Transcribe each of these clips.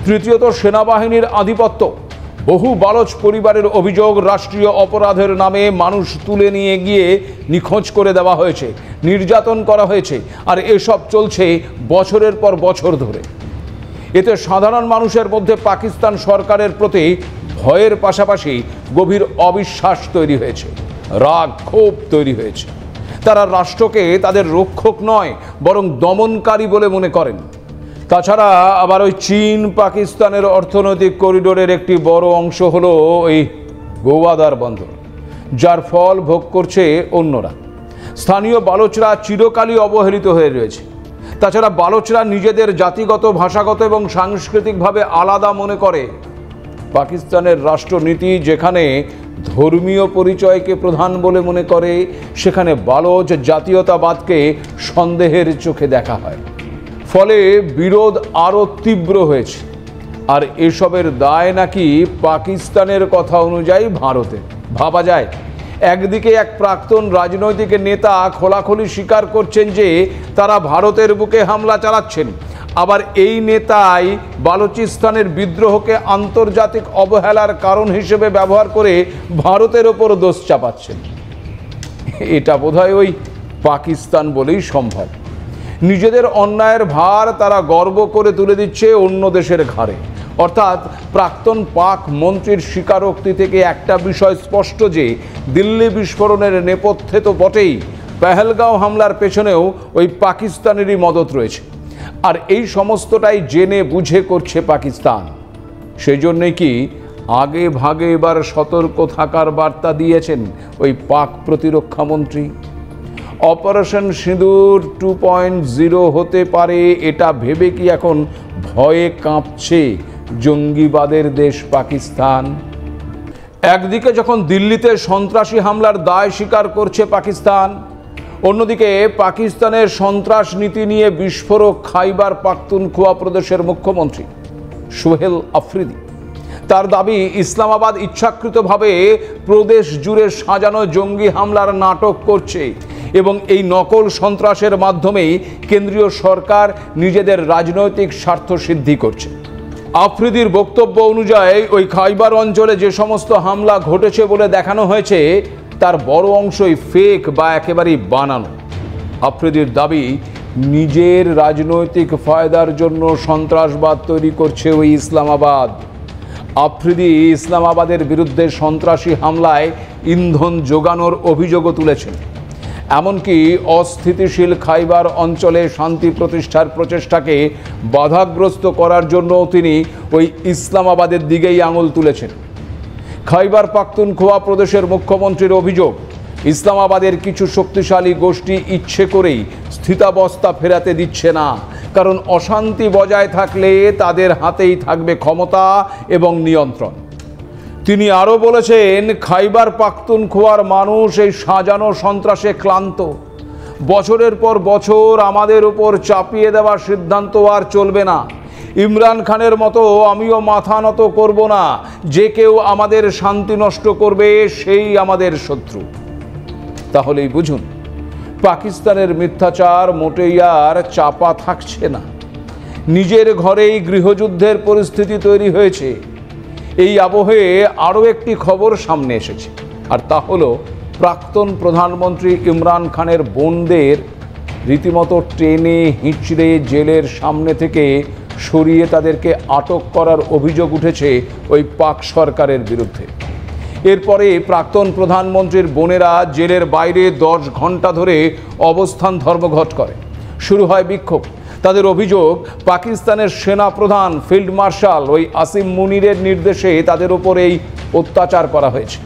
তৃতীয়ত, সেনাবাহিনীর আধিপত্য। বহু বালোচ পরিবারের অভিযোগ, রাষ্ট্রীয় অপরাধের নামে মানুষ তুলে নিয়ে গিয়ে নিখোঁজ করে দেওয়া হয়েছে, নির্যাতন করা হয়েছে, আর এসব চলছে বছরের পর বছর ধরে। এতে সাধারণ মানুষের মধ্যে পাকিস্তান সরকারের প্রতি ভয়ের পাশাপাশি গভীর অবিশ্বাস তৈরি হয়েছে, রাগ ক্ষোভ তৈরি হয়েছে। তারা রাষ্ট্রকে তাদের রক্ষক নয়, বরং দমনকারী বলে মনে করেন। তাছাড়া আবার ওই চীন পাকিস্তানের অর্থনৈতিক করিডোরের একটি বড় অংশ হলো ওই গোয়াদার বন্দর, যার ফল ভোগ করছে অন্যরা। স্থানীয় বালোচরা চিরকালই অবহেলিত হয়ে রয়েছে। তাছাড়া বালোচরা নিজেদের জাতিগত, ভাষাগত এবং সাংস্কৃতিকভাবে আলাদা মনে করে। পাকিস্তানের রাষ্ট্রনীতি যেখানে ধর্মীয় পরিচয়কে প্রধান বলে মনে করে, সেখানে বালোচ জাতীয়তাবাদকে সন্দেহের চোখে দেখা হয়। ফলে বিরোধ আরও তীব্র হয়েছে। আর এসবের দায় নাকি পাকিস্তানের কথা অনুযায়ী ভারতে। ভাবা যায়, একদিকে এক প্রাক্তন রাজনৈতিক নেতা খোলাখুলি স্বীকার করছেন যে তারা ভারতের বুকে হামলা চালাচ্ছেন, আবার এই নেতাই বালুচিস্তানের বিদ্রোহকে আন্তর্জাতিক অবহেলার কারণ হিসেবে ব্যবহার করে ভারতের ওপর দোষ চাপাচ্ছেন। এটা বোধহয় ওই পাকিস্তান বলেই সম্ভব। নিজেদের অন্যায়ের ভার তারা গর্ব করে তুলে দিচ্ছে অন্য দেশের ঘাড়ে। অর্থাৎ প্রাক্তন পাক মন্ত্রীর স্বীকারোক্তি থেকে একটা বিষয় স্পষ্ট যে দিল্লি বিস্ফোরণের নেপথ্যে তো বটেই, পেহেলগাঁও হামলার পেছনেও ওই পাকিস্তানেরই মদত রয়েছে। আর এই সমস্তটাই জেনে বুঝে করছে পাকিস্তান। সেই জন্যই কি আগে ভাগে এবার সতর্ক থাকার বার্তা দিয়েছেন ওই পাক প্রতিরক্ষা মন্ত্রী। অপারেশন সিঁদুর 2.0 হতে পারে, এটা ভেবে কি এখন ভয়ে কাঁপছে জঙ্গিবাদের দেশ পাকিস্তান? একদিকে যখন দিল্লিতে সন্ত্রাসী হামলার দায় স্বীকার করছে পাকিস্তান, অন্যদিকে পাকিস্তানের সন্ত্রাস নীতি নিয়ে বিস্ফোরক খাইবার পাখতুনখোয়া প্রদেশের মুখ্যমন্ত্রী সোহেল আফ্রিদি। তার দাবি, ইসলামাবাদ ইচ্ছাকৃতভাবে প্রদেশ জুড়ে সাজানো জঙ্গি হামলার নাটক করছে এবং এই নকল সন্ত্রাসের মাধ্যমেই কেন্দ্রীয় সরকার নিজেদের রাজনৈতিক স্বার্থ সিদ্ধি করছে। আফ্রিদির বক্তব্য অনুযায়ী ওই খাইবার অঞ্চলে যে সমস্ত হামলা ঘটেছে বলে দেখানো হয়েছে তার বড় অংশই ফেক বা একেবারেই বানানো। আফ্রিদির দাবি, নিজের রাজনৈতিক ফায়দার জন্য সন্ত্রাসবাদ তৈরি করছে ওই ইসলামাবাদ। আফ্রিদি ইসলামাবাদের বিরুদ্ধে সন্ত্রাসী হামলায় ইন্ধন যোগানোর অভিযোগও তুলেছেন। এমনকি অস্থিতিশীল খাইবার অঞ্চলে শান্তি প্রতিষ্ঠার প্রচেষ্টাকে বাধাগ্রস্ত করার জন্য তিনি ওই ইসলামাবাদের দিকেই আঙুল তুলেছেন। খাইবার পাখতুনখোয়া প্রদেশের মুখ্যমন্ত্রীর অভিযোগ, ইসলামাবাদের কিছু শক্তিশালী গোষ্ঠী ইচ্ছে করেই স্থিতাবস্থা ফেরাতে দিচ্ছে না, কারণ অশান্তি বজায় থাকলে তাদের হাতেই থাকবে ক্ষমতা এবং নিয়ন্ত্রণ। তিনি আরও বলেছেন, খাইবার পাখতুনখোয়ার মানুষ এই সাজানো সন্ত্রাসে ক্লান্ত। বছরের পর বছর আমাদের উপর চাপিয়ে দেওয়ার সিদ্ধান্ত আর চলবে না। ইমরান খানের মতো আমিও মাথা নত করব না। যে কেউ আমাদের শান্তি নষ্ট করবে সেই আমাদের শত্রু। তাহলেই বুঝুন, পাকিস্তানের মিথ্যাচার মোটেই আর চাপা থাকছে না। নিজের ঘরেই গৃহযুদ্ধের পরিস্থিতি তৈরি হয়েছে। এই আবহে আরও একটি খবর সামনে এসেছে, আর তা হলো প্রাক্তন প্রধানমন্ত্রী ইমরান খানের বোনদের রীতিমতো টেনে হিঁচড়ে জেলের সামনে থেকে সরিয়ে তাদেরকে আটক করার অভিযোগ উঠেছে ওই পাক সরকারের বিরুদ্ধে। এরপরে প্রাক্তন প্রধানমন্ত্রীর বোনেরা জেলের বাইরে 10 ঘন্টা ধরে অবস্থান ধর্মঘট করে। শুরু হয় বিক্ষোভ। তাদের অভিযোগ, পাকিস্তানের সেনা প্রধান ফিল্ড মার্শাল ওই আসিম মুনিরের নির্দেশে তাদের ওপর এই অত্যাচার করা হয়েছে।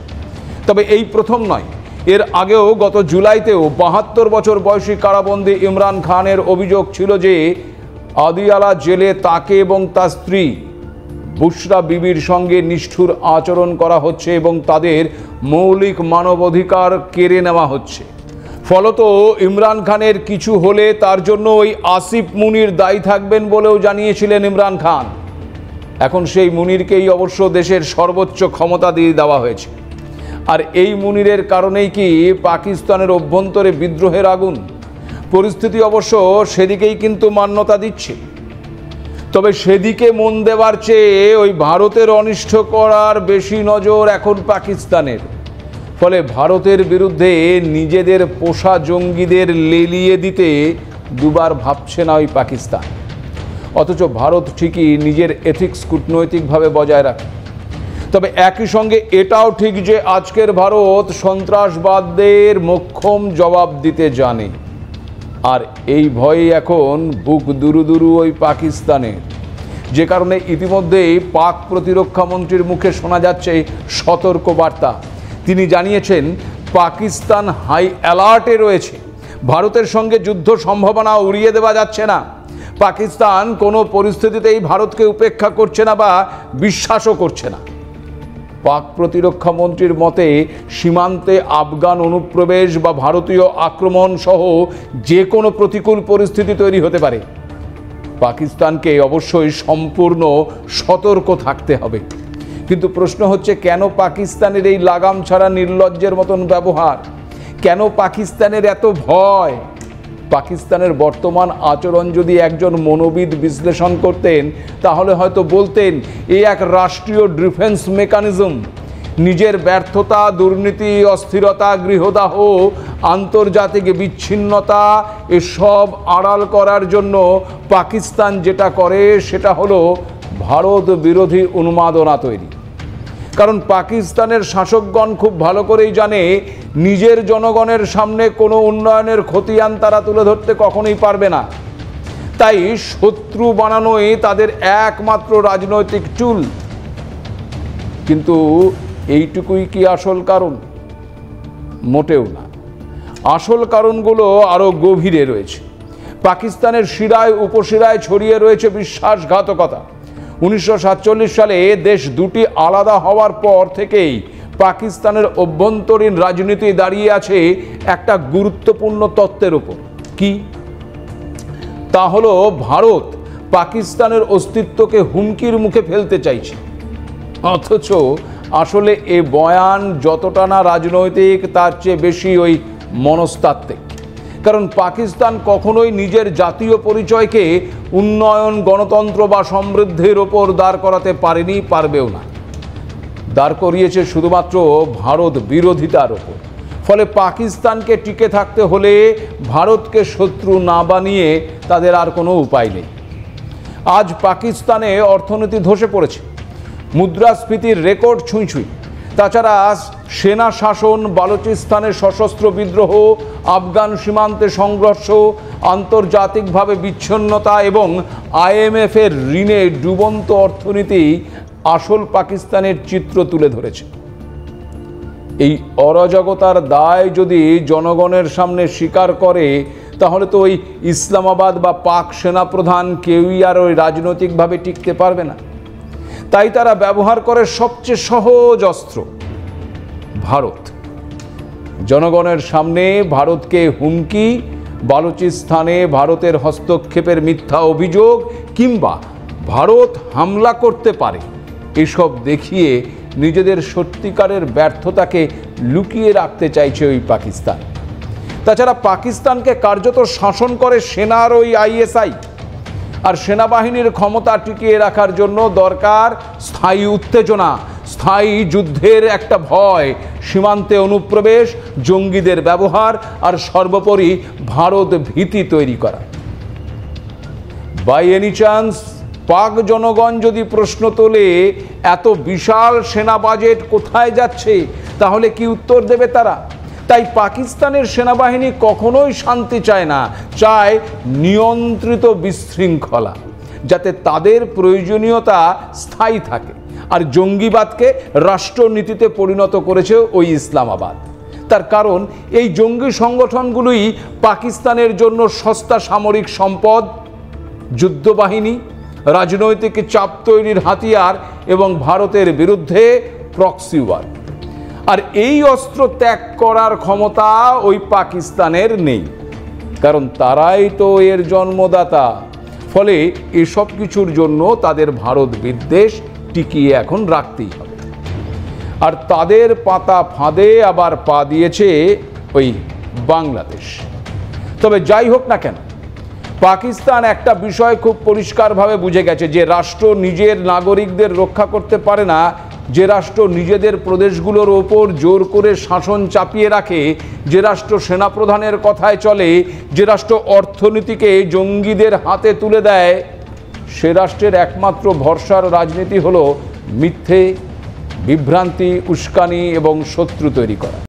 তবে এই প্রথম নয়, এর আগেও গত জুলাইতেও 72 বছর বয়সী কারাবন্দী ইমরান খানের অভিযোগ ছিল যে আদিয়ালা জেলে তাকে এবং তার স্ত্রী বুশরা বিবির সঙ্গে নিষ্ঠুর আচরণ করা হচ্ছে এবং তাদের মৌলিক মানবাধিকার কেড়ে নেওয়া হচ্ছে। ফলত ইমরান খানের কিছু হলে তার জন্য ওই আসিফ মুনির দায়ী থাকবেন বলেও জানিয়েছিলেন ইমরান খান। এখন সেই মুনিরকেই অবশ্য দেশের সর্বোচ্চ ক্ষমতা দিয়ে দেওয়া হয়েছে। আর এই মুনিরের কারণেই কি পাকিস্তানের অভ্যন্তরে বিদ্রোহের আগুন? পরিস্থিতি অবশ্য সেদিকেই কিন্তু মান্যতা দিচ্ছে। তবে সেদিকে মন দেওয়ার চেয়ে ওই ভারতের অনিষ্ট করার বেশি নজর এখন পাকিস্তানের। ফলে ভারতের বিরুদ্ধে নিজেদের পোষা জঙ্গিদের লেলিয়ে দিতে দুবার ভাবছে না ওই পাকিস্তান। অথচ ভারত ঠিকই নিজের এথিক্স কূটনৈতিকভাবে বজায় রাখে। তবে একই সঙ্গে এটাও ঠিক যে আজকের ভারত সন্ত্রাসবাদদের মোক্ষম জবাব দিতে জানে। আর এই ভয়ে এখন বুক দুরু দুরু ওই পাকিস্তানের, যে কারণে ইতিমধ্যেই পাক প্রতিরক্ষা মন্ত্রীর মুখে শোনা যাচ্ছে সতর্ক বার্তা। তিনি জানিয়েছেন পাকিস্তান হাই অ্যালার্টে রয়েছে, ভারতের সঙ্গে যুদ্ধ সম্ভাবনা উড়িয়ে দেওয়া যাচ্ছে না। পাকিস্তান কোনো পরিস্থিতিতেই ভারতকে উপেক্ষা করছে না বা বিশ্বাসও করছে না। পাক প্রতিরক্ষা মন্ত্রীর মতে সীমান্তে আফগান অনুপ্রবেশ বা ভারতীয় আক্রমণ সহ যে কোনো প্রতিকূল পরিস্থিতি তৈরি হতে পারে। পাকিস্তানকে অবশ্যই সম্পূর্ণ সতর্ক থাকতে হবে। কিন্তু প্রশ্ন হচ্ছে, কেন পাকিস্তানের এই লাগাম ছাড়া নির্লজ্জের মতন ব্যবহার? কেন পাকিস্তানের এত ভয়? পাকিস্তানের বর্তমান আচরণ যদি একজন মনোবিদ বিশ্লেষণ করতেন তাহলে হয়তো বলতেন এই এক রাষ্ট্রীয় ডিফেন্স মেকানিজম। নিজের ব্যর্থতা, দুর্নীতি, অস্থিরতা, গৃহদাহ, আন্তর্জাতিক বিচ্ছিন্নতা এসব আড়াল করার জন্য পাকিস্তান যেটা করে সেটা হলো ভারত বিরোধী উন্মাদনা তৈরি। কারণ পাকিস্তানের শাসকগণ খুব ভালো করেই জানে নিজের জনগণের সামনে কোনো উন্নয়নের খতিয়ান তারা তুলে ধরতে কখনোই পারবে না। তাই শত্রু বানানোই তাদের একমাত্র রাজনৈতিক টুল। কিন্তু এইটুকুই কি আসল কারণ? মোটেও না। আসল কারণগুলো আরও গভীরে রয়েছে। পাকিস্তানের শিরায় উপশিরায় ছড়িয়ে রয়েছে বিশ্বাসঘাতকতা। 1947 সালে দেশ দুটি আলাদা হওয়ার পর থেকেই পাকিস্তানের অভ্যন্তরীণ রাজনীতি দাঁড়িয়ে আছে একটা গুরুত্বপূর্ণ তত্ত্বের উপর। কি? তা হলো ভারত পাকিস্তানের অস্তিত্বকে হুমকির মুখে ফেলতে চাইছে। অথচ আসলে এ বয়ান যতটা না রাজনৈতিক তার চেয়ে বেশি ওই মনস্তাত্ত্বিক। কারণ পাকিস্তান কখনোই নিজের জাতীয় পরিচয়কে উন্নয়ন, গণতন্ত্র বা সমৃদ্ধির ওপর দাঁড় করাতে পারেনি, পারবেও না। দাঁড় করিয়েছে শুধুমাত্র ভারত বিরোধিতার ওপর। ফলে পাকিস্তানকে টিকে থাকতে হলে ভারতকে শত্রু না বানিয়ে তাদের আর কোনো উপায় নেই। আজ পাকিস্তানে অর্থনীতি ধসে পড়েছে, মুদ্রাস্ফীতির রেকর্ড ছুঁই ছুঁই। তাছাড়া সেনা শাসন, বালুচিস্তানের সশস্ত্র বিদ্রোহ, আফগান সীমান্তে সংঘর্ষ, আন্তর্জাতিকভাবে বিচ্ছিন্নতা এবং IMF-এর ঋণে ডুবন্ত অর্থনীতি আসল পাকিস্তানের চিত্র তুলে ধরেছে। এই অরাজকতার দায় যদি জনগণের সামনে স্বীকার করে তাহলে তো ওই ইসলামাবাদ বা পাক সেনাপ্রধান কেউই আর ওই রাজনৈতিকভাবে টিকতে পারবে না। তাই তারা ব্যবহার করে সবচেয়ে সহজ অস্ত্র, ভারত। জনগণের সামনে ভারতকে হুমকি, বালুচিস্তানে ভারতের হস্তক্ষেপের মিথ্যা অভিযোগ কিংবা ভারত হামলা করতে পারে এসব দেখিয়ে নিজেদের সত্যিকারের ব্যর্থতাকে লুকিয়ে রাখতে চাইছে ওই পাকিস্তান। তাছাড়া পাকিস্তানকে কার্যত শাসন করে সেনার ওই ISI। আর সেনাবাহিনীর ক্ষমতা টিকিয়ে রাখার জন্য দরকার স্থায়ী উত্তেজনা, স্থায়ী যুদ্ধের একটা ভয়, সীমান্তে অনুপ্রবেশ, জঙ্গিদের ব্যবহার আর সর্বোপরি ভারত ভীতি তৈরি করা। বাই এনি চান্স পাক জনগণ যদি প্রশ্ন তোলে এত বিশাল সেনা বাজেট কোথায় যাচ্ছে, তাহলে কি উত্তর দেবে তারা? তাই পাকিস্তানের সেনাবাহিনী কখনোই শান্তি চায় না, চায় নিয়ন্ত্রিত বিশৃঙ্খলা, যাতে তাদের প্রয়োজনীয়তা স্থায়ী থাকে। আর জঙ্গিবাদকে রাষ্ট্রনীতিতে পরিণত করেছে ওই ইসলামাবাদ। তার কারণ এই জঙ্গি সংগঠনগুলোই পাকিস্তানের জন্য সস্তা সামরিক সম্পদ, যুদ্ধবাহিনী, রাজনৈতিক চাপ তৈরির হাতিয়ার এবং ভারতের বিরুদ্ধে প্রক্সি ওয়ার। আর এই অস্ত্র ত্যাগ করার ক্ষমতা ওই পাকিস্তানের নেই, কারণ তারাই তো এর জন্মদাতা। ফলে এসব কিছুর জন্য তাদের ভারত বিদ্বেষ টিকিয়ে এখন রাখতেই হবে। আর তাদের পাতা ফাঁদে আবার পা দিয়েছে ওই বাংলাদেশ। তবে যাই হোক না কেন, পাকিস্তান একটা বিষয় খুব পরিষ্কারভাবে বুঝে গেছে যে রাষ্ট্র নিজের নাগরিকদের রক্ষা করতে পারে না, যে রাষ্ট্র নিজেদের প্রদেশগুলোর ওপর জোর করে শাসন চাপিয়ে রাখে, যে রাষ্ট্র সেনাপ্রধানের কথায় চলে, যে রাষ্ট্র অর্থনীতিকে জঙ্গিদের হাতে তুলে দেয়, সে রাষ্ট্রের একমাত্র ভরসার রাজনীতি হলো মিথ্যে, বিভ্রান্তি, উস্কানি এবং শত্রু তৈরি করা।